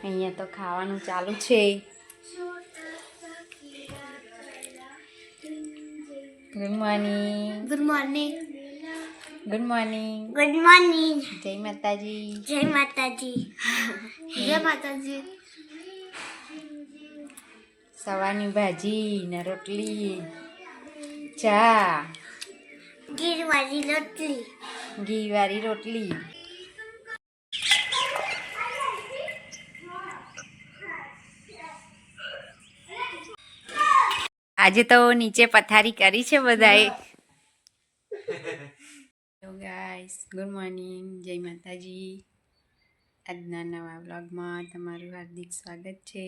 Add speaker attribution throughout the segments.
Speaker 1: અહીંયા તો ખાવાનું ચાલુ છે. Good morning.
Speaker 2: Good morning.
Speaker 1: Good morning.
Speaker 2: Good morning.
Speaker 1: જય માતાજી.
Speaker 2: જય માતાજી. જય માતાજી.
Speaker 1: સવારની ભાજી ને રોટલી, ચા,
Speaker 2: ઘીવાળી રોટલી.
Speaker 1: ઘીવાળી રોટલી. આજે તો નીચે પથારી કરી છે બધાએ. હેલો ગાઈસ, ગુડ મોર્નિંગ, જય માતાજી. આજના નવા વ્લોગમાં તમારું હાર્દિક સ્વાગત છે.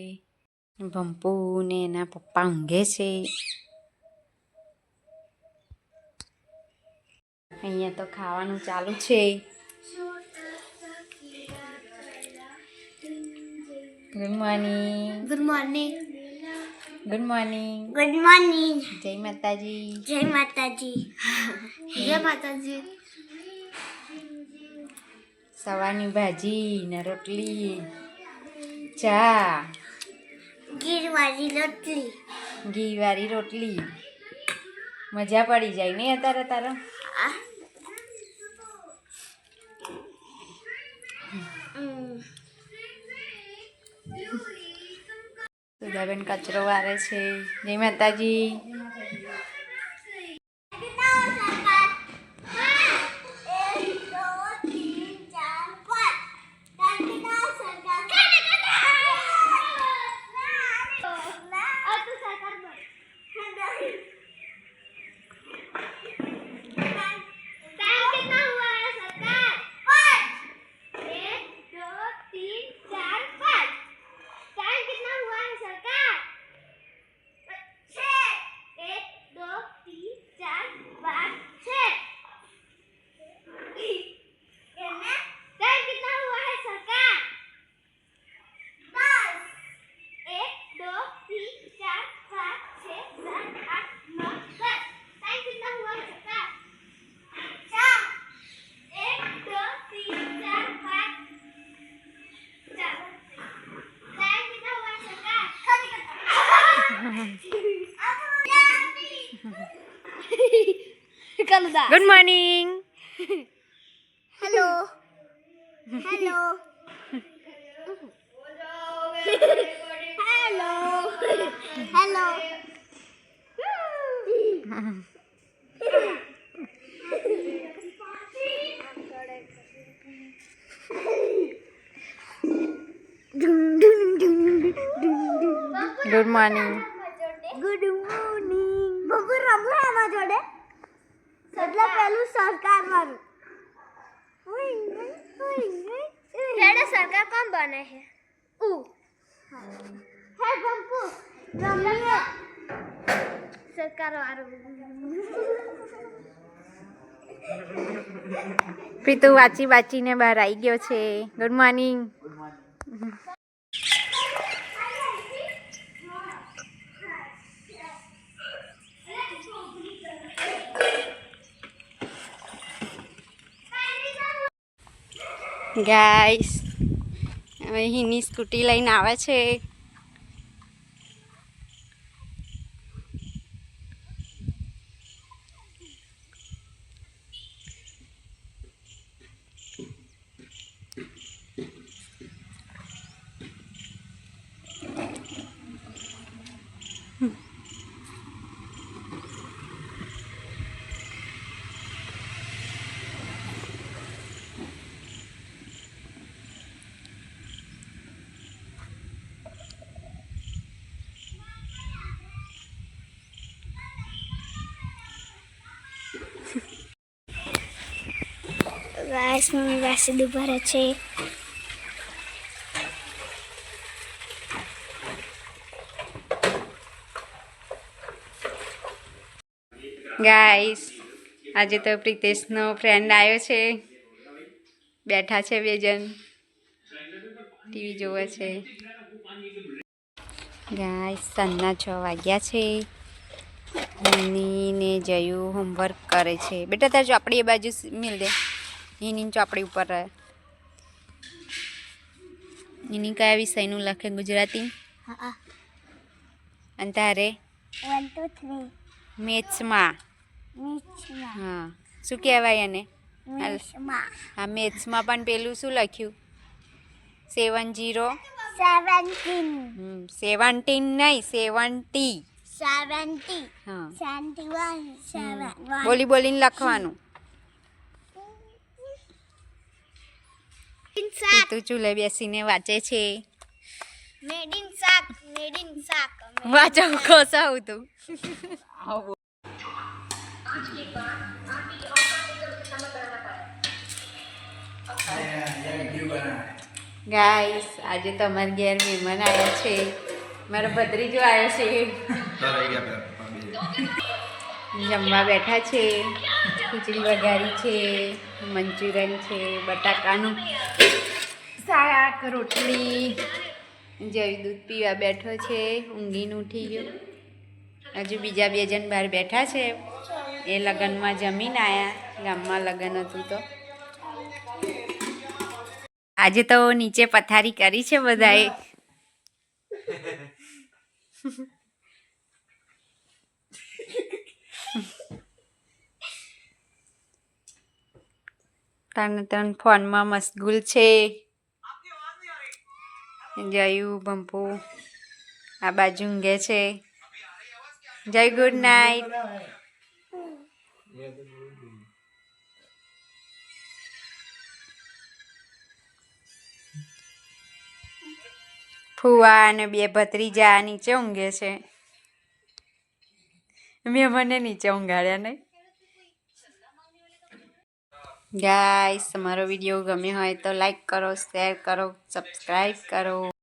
Speaker 1: ભંપુ ને એના પપ્પા ઊંઘે છે. અહીંયા તો ખાવાનું ચાલુ છે. Good morning.
Speaker 2: Good morning.
Speaker 1: Good morning.
Speaker 2: Good morning.
Speaker 1: જય માતાજી.
Speaker 2: જય માતાજી. જય માતાજી.
Speaker 1: સવારની ભાજી ને રોટલી, ચા,
Speaker 2: ઘીવાળી રોટલી.
Speaker 1: ઘીવાળી રોટલી. મજા પડી જાય ને અત્યારે તારો. સુધાબેન કચરો વારે છે. જય માતાજી. Good morning.
Speaker 2: Hello. Hello. Hello. Hello.
Speaker 1: Good morning.
Speaker 2: Good morning. બબુ રમવું એમાં જોડે એટલે પેલું સરકાર વાળું. કેડે સરકાર કોણ બને છે? હે બંપુ રમીએ સરકાર વાળું.
Speaker 1: પ્રીતુ વાંચી વાંચીને બહાર આવી ગયો છે. Good morning. ગાઈસ, હવે હિની સ્કૂટી લઈને આવે છે.
Speaker 2: ગાઈસ, મમ્મી પાસે દુબારે છે.
Speaker 1: ગાઈસ, આજે તો પ્રિતેશનો ફ્રેન્ડ આવ્યો છે. બેઠા છે બે જણ, ટીવી જોવે છે. ગાઈસ, સાંજના 6 વાગ્યા છે. હિની ને જયું હોમવર્ક કરે છે. બેટા તાર ચોપડી એ બાજુ મિલ દે. હિની ચોપડી ઉપર રહે. એની કયા વિષયનું લખે ગુજરાતી
Speaker 2: હા
Speaker 1: અને તારે
Speaker 2: 1 2 3
Speaker 1: મેથ્સમાં
Speaker 2: મિક્સમાં
Speaker 1: હા શું કહેવાય એને
Speaker 2: મિક્સમાં
Speaker 1: હા મેથ્સમાં પણ પેલું શું લખ્યું 70 17 નહીં 70
Speaker 2: 70
Speaker 1: હા
Speaker 2: 71 71
Speaker 1: બોલી બોલીને લખવાનું તું ચૂલે બેસીને વાંચે છે
Speaker 2: મેડ ઇન શાક
Speaker 1: વાંચો ખોસાવ તું ગાઈસ આજે તમારા ઘેર મહેમાન આવ્યા છે મારો ભત્રીજો આવ્યો છે જમવા બેઠા છે ખીચડી વઘારી છે મંચુરિયન છે બટાકાનું શાક રોટલી જય દૂધ પીવા બેઠો છે ઊંઘીને ઉઠી ગયો હજુ બીજા 2 જણ બહાર બેઠા છે એ લગ્નમાં જમીને આવ્યા ગામમાં લગ્ન હતું તો આજે તો નીચે પથારી કરી છે બધાએ ત્રણ ફોનમાં મશગુલ છે જયું ભંપુ આ બાજુ ઊંઘે છે જય ગુડ નાઇટ ફુવા અને 2 ભત્રીજા નીચે ઊંઘે છે મેં મને નીચે ઊંઘાડ્યા નહીં ગાઈસ તમારો વિડીયો ગમ્યો હોય તો લાઈક કરો શેર કરો સબસ્ક્રાઈબ કરો